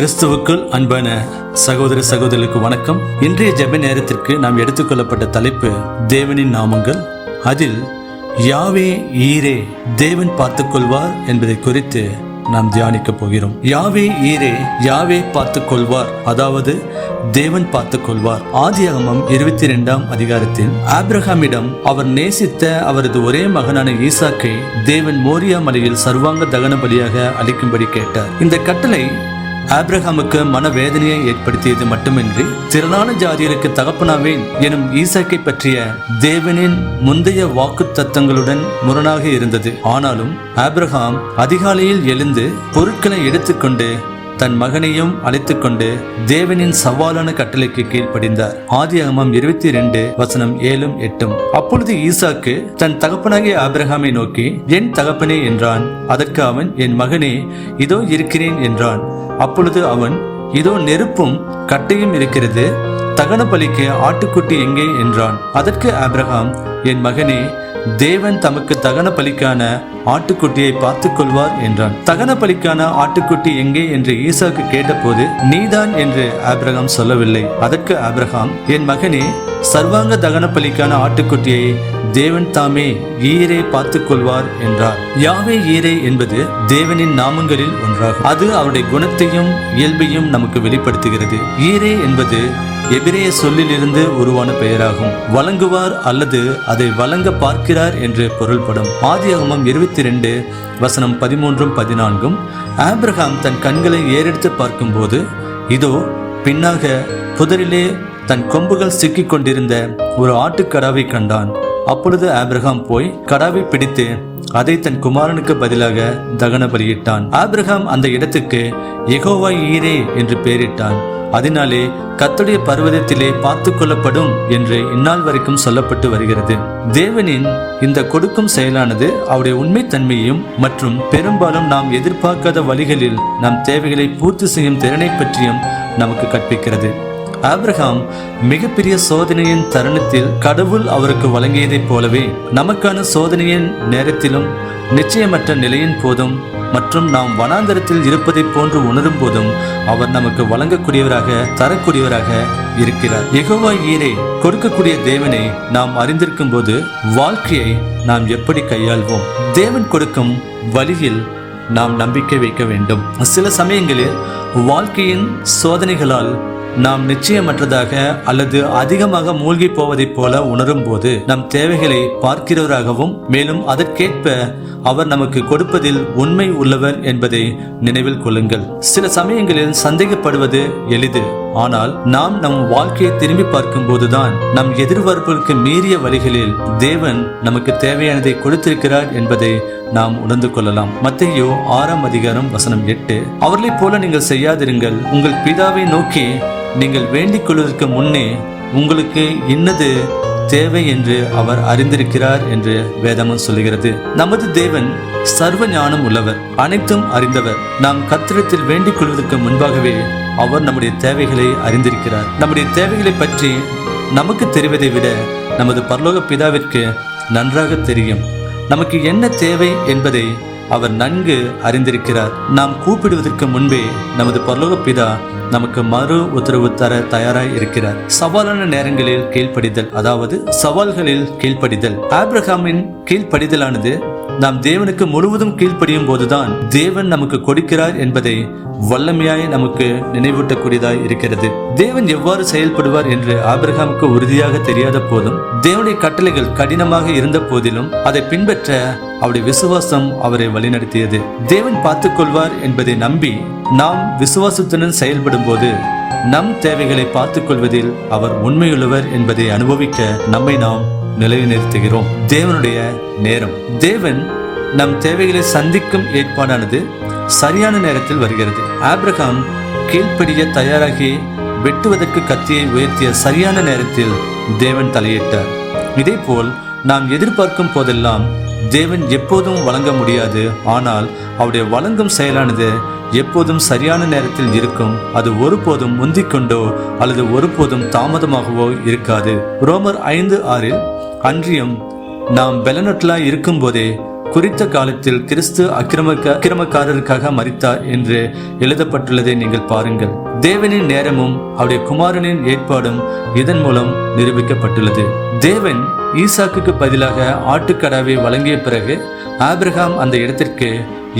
கிறிஸ்துவுக்குள் அன்பான சகோதர சகோதரிகளுக்கு வணக்கம். இன்றைய ஜெப நேரத்திற்கு நாம் எடுத்துக்கொள்ளப்பட்ட தலைப்பு தேவனின் நாமங்கள். அதில் யாவே ஈரே, தேவன் பார்த்துக் கொள்வார் என்பதை குறித்து நாம் தியானிக்க போகிறோம். யாவே ஈரே, யாவே பார்த்துக் கொள்வார், அதாவது தேவன் பார்த்துக் கொள்வார். ஆதியாகமம் 22ஆம் அதிகாரத்தில் ஆபிரகாமிடம் அவர் நேசித்த அவரது ஒரே மகனான ஈசாக்கை தேவன் மோரியா மலையில் சர்வாங்க தகன பலியாக அளிக்கும்படி கேட்டார். இந்த கட்டளை ஆபிரகாமுக்கு மனவேதனையை ஏற்படுத்தியது மட்டுமின்றி திரளான ஜாதியருக்கு தகப்பனாவேன் எனும் ஈசாக்கை பற்றிய தேவனின் முந்தைய வாக்கு தத்தங்களுடன் முரணாக இருந்தது. ஆனாலும் ஆபிரகாம் அதிகாலையில் எழுந்து பொருட்களை எடுத்துக்கொண்டு தன் மகனையும் அழைத்துக் கொண்டு தேவனின் சவாலான கட்டளைக்கு கீழ்ப்படிந்தார். ஆதியாகமம் 22:7-8. அப்பொழுது ஈசாக்கு தன் தகப்பனாகிய ஆபிரகாமை நோக்கி, என் தகப்பனே என்றான். அதற்கு அவன், என் மகனே, இதோ இருக்கிறேன் என்றான். அப்பொழுது அவன், இதோ நெருப்பும் கட்டையும் இருக்கிறது, தகன பலிக்கு ஆட்டுக்குட்டி எங்கே என்றான். அதற்கு ஆபிரகாம், என் மகனே, தேவன் தமக்கு தகன பலிக்கான ஆட்டுக்குட்டியை பார்த்துக் கொள்வார் என்றான். தகன பலிக்கான ஆட்டுக்குட்டி எங்கே என்று ஈசாக்கு கேட்டபோது, நீதான் என்று ஆபிரகாம் சொல்லவில்லை. அதற்கு ஆபிரகாம், என் மகனே, சர்வாங்க தகன பலிக்கான ஆட்டுக்குட்டியை தேவன் தாமே ஈரே பார்த்துக் கொள்வார் என்றார். யாவே ஈரே என்பது தேவனின் நாமங்களில் ஒன்றாகும். அது அவருடைய குணத்தையும் இயல்பையும் நமக்கு வெளிப்படுத்துகிறது. ஈரே என்பது எபிரேய சொல்லிலிருந்து உருவான பெயராகும். வழங்குவார் அல்லது அதை வழங்க பார்க்கிறார் என்று பொருள்படும். ஆதியாகமம் 22:13-14. ஆபிரகாம் தன் கண்களை ஏறெடுத்து பார்க்கும்போது, இதோ பின்னாக புதரிலே தன் கொம்புகள் சிக்கிக் கொண்டிருந்த ஒரு ஆட்டுக்கடாவை கண்டான். அப்பொழுது ஆபிரகாம் போய் கடாவை பிடித்து அதை தன் குமாரனுக்கு பதிலாக தகன பலியிட்டான். ஆபிரகாம் அந்த இடத்துக்கு யெகோவா ஈரே என்று பெயரிட்டான். அதனாலே கர்த்தருடைய பர்வதத்திலே பார்த்து கொள்ளப்படும் என்று இந்நாள் வரைக்கும் சொல்லப்பட்டு வருகிறது. தேவனின் இந்த கொடுக்கும் செயலானது அவருடைய உண்மைத்தன்மையும் மற்றும் பெரும்பாலும் நாம் எதிர்பார்க்காத வழிகளில் நம் தேவைகளை பூர்த்தி செய்யும் திறனை பற்றியும் நமக்கு கற்பிக்கிறது. ஆபிரகாம் மிகப்பெரிய சோதனையின் தருணத்தில் கடவுள் அவருக்கு வழங்கியதைப் போலவே நமக்கான சோதனையின் நேரத்திலும் நிச்சயமற்ற நிலையின் போதும் மற்றும் நாம் வனாந்தரத்தில் இருப்பதை போன்று உணரும் போதும் அவர் நமக்கு வழங்கக்கூடியவராக, தரக்கூடியவராக இருக்கிறார். யெகோவா ஈரே, கொடுக்கக்கூடிய தேவனை நாம் அறிந்திருக்கும் போது வாழ்க்கையை நாம் எப்படி கையாள்வோம்? தேவன் கொடுக்கும் வழியில் நாம் நம்பிக்கை வைக்க வேண்டும். சில சமயங்களில் வாழ்க்கையின் சோதனைகளால் நாம் நிச்சயமற்றதாக அல்லது அதிகமாக மூழ்கி போவதைப் போல உணரும் போது நம் தேவைகளை பார்க்கிறவராகவும் மேலும் அதற்கேற்ப அவர் நமக்கு கொடுப்பதில் உண்மை உள்ளவர் என்பதை நினைவில் கொள்ளுங்கள். சில சமயங்களில் சந்தேகப்படுவது எளிது. ஆனால் நாம் நம் வாழ்க்கையை திரும்பி பார்க்கும் போதுதான் நம் எதிர்பார்ப்புகளுக்கு மீறிய வழிகளில் தேவன் நமக்கு தேவையானதை கொடுத்திருக்கிறார் என்பதை நாம் உணர்ந்து கொள்ளலாம். மத்தேயு 6:8. அவர்களைப் போல நீங்கள் செய்யாதிருங்கள். உங்கள் பிதாவை நோக்கி நீங்கள் வேண்டிக் கொள்வதற்கு முன்னே உங்களுக்கு இன்னது தேவை என்று அவர் அறிந்திருக்கிறார் என்று வேதமும் சொல்லுகிறது. நமது தேவன் சர்வ ஞானம் உள்ளவர், அனைத்தும் அறிந்தவர். நாம் கர்த்தரிடத்தில் வேண்டிக் கொள்வதற்கு முன்பாகவே அவர் நம்முடைய தேவைகளை அறிந்திருக்கிறார். நம்முடைய தேவைகளை பற்றி நமக்கு தெரிவதை விட நமது பரலோக பிதாவிற்கு நன்றாக தெரியும். நமக்கு என்ன தேவை என்பதை அவர் நன்கு அறிந்திருக்கிறார். நாம் கூப்பிடுவதற்கு முன்பே நமது பரலோக பிதா நமக்கு மறு உத்தரவு தர தயாராய் இருக்கிறார். சவாலான நேரங்களில் கீழ்ப்படிதல், அதாவது சவால்களில் கீழ்ப்படிதல். ஆபிரகாமின் கீழ்ப்படிதலானது நாம் தேவனுக்கு முழுவதும் கீழ்ப்படியும் போதுதான் தேவன் நமக்கு கொடுக்கிறார் என்பதை வல்லமையாய் நமக்கு நினைவூட்டக்கூடியதாய் இருக்கிறது. தேவன் எவ்வாறு செயல்படுவார் என்று ஆபிரகாமுக்கு உறுதியாக தெரியாத போதும், தேவனுடைய கட்டளைகள் கடினமாக இருந்த போதிலும் அதை பின்பற்ற அவருடைய விசுவாசம் அவரை வழிநடத்தியது. தேவன் பார்த்துக் கொள்வார் என்பதை நம்பி நாம் விசுவாசத்துடன் செயல்படும் போது நம் தேவைகளை பார்த்துக் கொள்வதில் அவர் உண்மையுள்ளவர் என்பதை அனுபவிக்க நம்மை நாம் நிலைநிறுத்துகிறோம். தேவனுடைய நேரம். தேவன் நம் தேவைகளை சந்திக்கும் ஏற்பாடானது சரியான நேரத்தில் வருகிறது. ஆபிரகாம் கீழ்ப்படிய தயாராகி வெட்டுவதற்கு கத்தியை உயர்த்திய சரியான நேரத்தில் தேவன் தலையிட்டார். இதே போல் நாம் எதிர்பார்க்கும் போதெல்லாம் தேவன் எப்போதும் வழங்க முடியாது. ஆனால் அவருடைய வழங்கும் செயலானது எப்போதும் சரியான நேரத்தில் இருக்கும். அது ஒருபோதும் முந்திக்கொண்டோ அல்லது ஒருபோதும் தாமதமாகவோ இருக்காது. ரோமர் 5:6. அன்றியும் நாம் பலனற்றலாய் இருக்கும் போதே குறித்த காலத்தில் கிறிஸ்து அக்கிரமக்காரருக்காக மரித்தார் என்று எழுதப்பட்டுள்ளதை நீங்கள் பாருங்கள். தேவனின் நேரமும் அவருடைய குமாரனின் ஏற்பாடும் இதன் மூலம் நிரூபிக்கப்பட்டுள்ளது. தேவன் ஈசாக்குக்கு பதிலாக ஆட்டுக்கடாவை வழங்கிய பிறகு ஆபிரகாம் அந்த இடத்திற்கு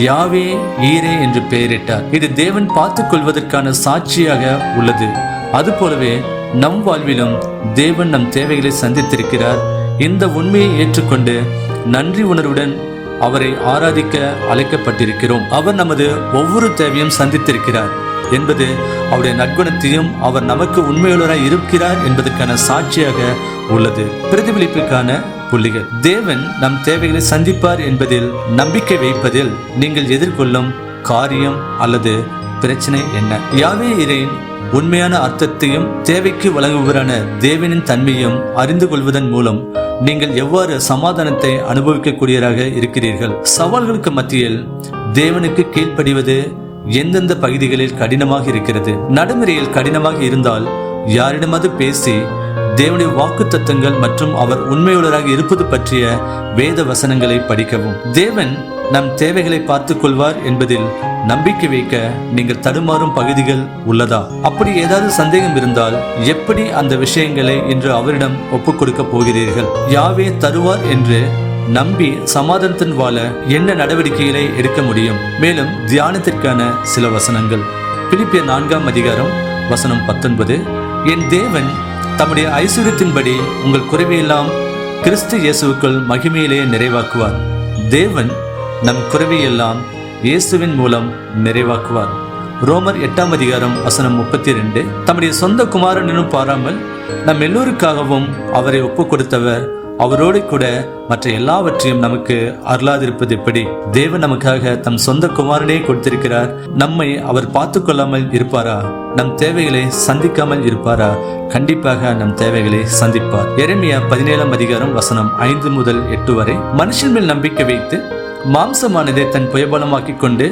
யாவே ஈரே என்று பெயரிட்டார். இது தேவன் பார்த்துக் கொள்வதற்கான சாட்சியாக உள்ளது. அதுபோலவே நம் வாழ்விலும் தேவன் நம் தேவைகளை சந்தித்திருக்கிறார். இந்த உண்மையை ஏற்றுக்கொண்டு நன்றி உணர்வுடன் அவரை ஆராதிக்க அழைக்கப்பட்டிருக்கிறோம். அவர் நமது ஒவ்வொரு தேவையும் சந்தித்திருக்கிறார் என்பது அவருடைய நற்குணத்தையும் அவர் நமக்கு உண்மையுள்ளவராய் இருக்கிறார் என்பதற்கான சாட்சியாக உள்ளது. பிரதிபலிப்புக்கான புள்ளிகள்: தேவன் நம் தேவைகளை சந்திப்பார் என்பதில் நம்பிக்கை வைப்பதில் நீங்கள் எதிர்கொள்ளும் காரியம் அல்லது பிரச்சனை என்ன? யாவே இறையின் உண்மையான அர்த்தத்தையும் தேவைக்கு வழங்குவரான தேவனின் தன்மையும் அறிந்து கொள்வதன் மூலம் நீங்கள் எவ்வாறு சமாதானத்தை அனுபவிக்கக்கூடியவராக இருக்கிறீர்கள்? சவால்களுக்கு மத்தியில் தேவனுக்கு கீழ்ப்படிவது எந்தெந்த பகுதிகளில் கடினமாக இருக்கிறது? நடைமுறையில் கடினமாக இருந்தால் யாரிடமாவது பேசி தேவனுடைய வாக்கு தத்தங்கள் மற்றும் அவர் உண்மையுள்ளராக இருப்பது பற்றிய வேத வசனங்களை படிக்கவும். தேவன் நம் தேவைகளை பார்த்துக் கொள்வார் என்பதில் நம்பிக்கை வைக்க நீங்கள் தடுமாறும் பகுதிகள் உள்ளதா? அப்படி ஏதாவது சந்தேகம் இருந்தால் எப்படி அந்த விஷயங்களை இன்று அவரிடம் ஒப்புக் கொடுக்க போகிறீர்கள்? யாவே தருவார் என்று நம்பி சமாதானத்தின் வாழ என்ன நடவடிக்கைகளை எடுக்க முடியும்? மேலும் தியானத்திற்கான சில வசனங்கள். பிலிப்பியர் 4ஆம் அதிகாரம் வசனம் 19. என் தேவன் தம்முடைய ஐஸ்வர்யத்தின்படி உங்கள் குறைவையெல்லாம் கிறிஸ்து இயேசுவுக்குள் மகிமையிலேயே நிறைவாக்குவார். தேவன் நம் குறைவையெல்லாம் இயேசுவின் மூலம் நிறைவாக்குவார். ரோமர் 8ஆம் அதிகாரம் வசனம் 32. தம்முடைய சொந்த குமாரனும் பாராமல் நம் எல்லோருக்காகவும் அவரை ஒப்புக் கொடுத்தவர் அவரோடு கூட மற்ற எல்லாவற்றையும் நமக்கு அருளாதிருப்பது எப்படி? தேவன் நமக்காக தம் சொந்த குமாரனே கொடுத்திருக்கிறார். நம்மை அவர் பார்த்து கொள்ளாமல் இருப்பாரா? நம் தேவைகளை சந்திக்காமல் இருப்பாரா? கண்டிப்பாக நம் தேவைகளை சந்திப்பார். எரேமியா 17ஆம் அதிகாரம் வசனம் 5 முதல் 8 வரை. மனுஷன் மேல் நம்பிக்கை வைத்து மாம்சமானதை தன் புயபலமாக்கி கொண்டு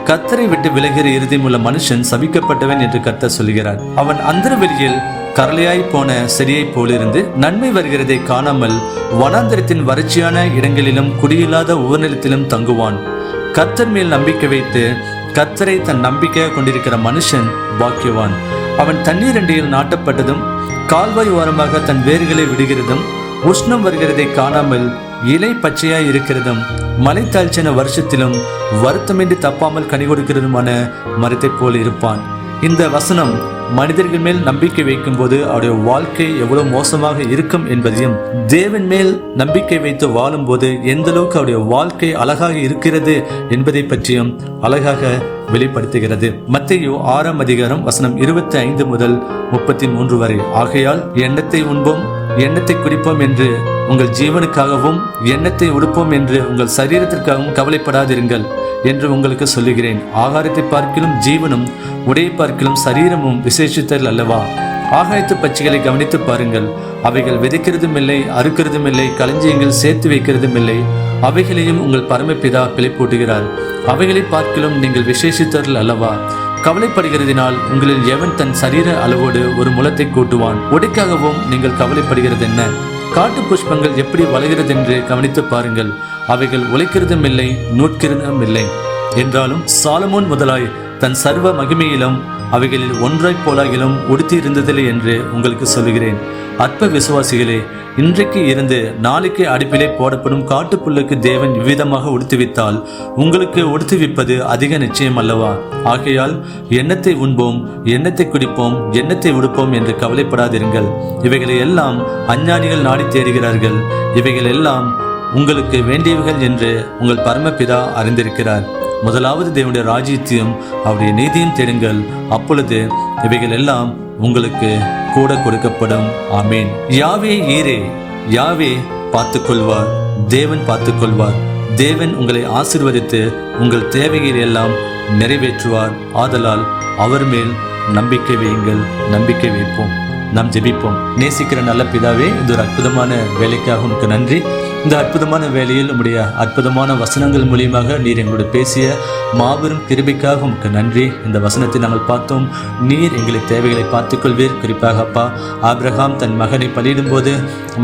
கர்த்தரை விட்டு விலகிற இருதயமுள்ள மனுஷன் சபிக்கப்பட்டவன் என்று கர்த்தர் சொல்கிறார். அவன் அந்தரவெளியில் கரளையாய் போன செடியை போலிருந்து நன்மை வருகிறதை காணாமல் வனாந்தரத்தின் வறட்சியான இடங்களிலும் குடியில்லாத உவர்நிலத்திலும் தங்குவான். கர்த்தர் மேல் நம்பிக்கை வைத்து கர்த்தரை தன் நம்பிக்கையாக கொண்டிருக்கிற மனுஷன் பாக்கியவான். அவன் தண்ணீர் அண்டையில் நாட்டப்பட்டதும் கால்வாய் ஓரமாக தன் வேர்களை விடுகிறதும் உஷ்ணம் வருகிறதை காணாமல் இலை பச்சையாய் இருக்கிறதும் மலைத்தாழ்ச்சியான வருஷத்திலும் வருத்தமின்றி தப்பாமல் கனி கொடுக்கிறதுமான மரத்தை போல் இருப்பான். இந்த வசனம் மனிதர்கள் மேல் நம்பிக்கை வைக்கும் போது அவருடைய வாழ்க்கை எவ்வளவு மோசமாக இருக்கும் என்பதையும், தேவன் மேல் நம்பிக்கை வைத்து வாழும் போது எந்த அளவுக்கு அவருடைய வாழ்க்கை அழகாக இருக்கிறது என்பதை பற்றியும் அழகாக வெளிப்படுத்துகிறது. மத்தேயு 6ஆம் அதிகாரம் வசனம் 25 முதல் 33 வரை. ஆகையால் எண்ணத்தை உண்போம் எண்ணத்தை குடிப்போம் என்று உங்கள் ஜீவனுக்காகவும் எண்ணத்தை உடுப்போம் என்று உங்கள் சரீரத்திற்காகவும் கவலைப்படாதிருங்கள் என்று உங்களுக்கு சொல்லுகிறேன். ஆகாரத்தை பார்க்கிலும் ஜீவனும் உடையை பார்க்கிலும் சரீரமும் விசேஷித்தல் அல்லவா? ஆகாயத்து பட்சிகளை கவனித்து பாருங்கள். அவைகள் விதைக்கிறதும் இல்லை, அறுக்கிறதும் இல்லை, களஞ்சியங்கள் சேர்த்து வைக்கிறதும் இல்லை. அவைகளையும் உங்கள் பரமபிதா பிழைப்பூட்டுகிறார். அவைகளை பார்க்கிலும் நீங்கள் விசேஷித்தர்கள் அல்லவா? கவலைப்படுகிறதினால் உங்களில் எவன் தன் சரீர அளவோடு ஒரு முலத்தை கூட்டுவான்? உடைக்காகவும் நீங்கள் கவலைப்படுகிறது என்ன? காட்டு புஷ்பங்கள் எப்படி வளர்கிறது என்று கவனித்து பாருங்கள். அவைகள் உழைக்கிறதும் இல்லை, நூற்கிறதும் இல்லை. என்றாலும் சாலமோன் முதலாய் தன் சர்வ மகிமையிலும் அவைகளில் ஒன்றாய் போலாகிலும் உடுத்தி இருந்ததில்லை என்று உங்களுக்கு சொல்லுகிறேன். அற்ப விசுவாசிகளே, இன்றைக்கு இருந்து நாளைக்கு அடுப்பிலே போடப்படும் காட்டுப்புல்லுக்கு தேவன் இவ்விதமாக உடுத்துவித்தால் உங்களுக்கு உடுத்துவிப்பது அதிக நிச்சயம் அல்லவா? ஆகையால் எண்ணத்தை உண்போம், எண்ணத்தை குடிப்போம், எண்ணத்தை உடுப்போம் என்று கவலைப்படாதிருங்கள். இவைகளை எல்லாம் அஞ்ஞானிகள் நாடி தேடுகிறார்கள். இவைகள் எல்லாம் உங்களுக்கு வேண்டியவைகள் என்று உங்கள் பரமபிதா அறிந்திருக்கிறார். முதலாவது தேவனுடைய ராஜ்யத்தையும் அவருடைய நீதியும் தேடுங்கள், அப்பொழுது இவைகள் எல்லாம் உங்களுக்கு கூட கொடுக்கப்படும். ஆமீன். யாவே ஈரே, யாவே பார்த்துக்கொள்வார், தேவன் பார்த்துக்கொள்வார். தேவன் உங்களை ஆசீர்வதித்து உங்கள் தேவைகளை எல்லாம் நிறைவேற்றுவார். ஆதலால் அவர் மேல் நம்பிக்கை வையுங்கள், நம்பிக்கை வைப்போம். நாம் ஜெபிப்போம். நேசிக்கிற நல்ல பிதாவே, இது ஒரு அற்புதமான வேலைக்காக உனக்கு நன்றி. இந்த அற்புதமான வேளையில் உம்முடைய அற்புதமான வசனங்கள் மூலியமாக நீர் எங்களோடு பேசிய மாபெரும் கிருபைக்காக உமக்கு நன்றி. இந்த வசனத்தை நாங்கள் பார்த்தோம். நீர் எங்களை தேவைகளை பார்த்துக்கொள்வீர். குறிப்பாக அப்பா, ஆபிரகாம் தன் மகனை பலியிடும் போது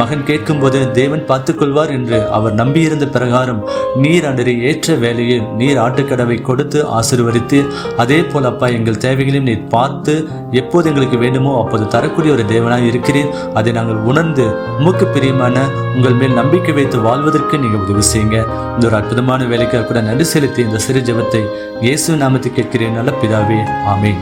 மகன் கேட்கும்போது தேவன் பார்த்துக்கொள்வார் என்று அவர் நம்பியிருந்த பிரகாரம் நீர் அன்றரை ஏற்ற வேளையில் நீர் ஆட்டுக்கடவை கொடுத்து ஆசீர்வதித்தீர். அதே போல் அப்பா, எங்கள் தேவைகளையும் நீர் பார்த்து எப்போது எங்களுக்கு வேண்டுமோ அப்போது தரக்கூடிய ஒரு தேவனாய் இருக்கிறீர். அதை நாங்கள் உணர்ந்து உமக்கு பிரியமான உங்கள் மேல் நம்பிக்கை வைத்து வாழ்வதற்கு நீங்கள் உதவி செய்யுங்க. இந்த ஒரு அற்புதமான வேலைக்காக கூட நன்றி செலுத்தி இந்த சிறு ஜெபத்தை இயேசு நாமத்தை கேட்கிறேன் நல்ல பிதாவே, ஆமென்.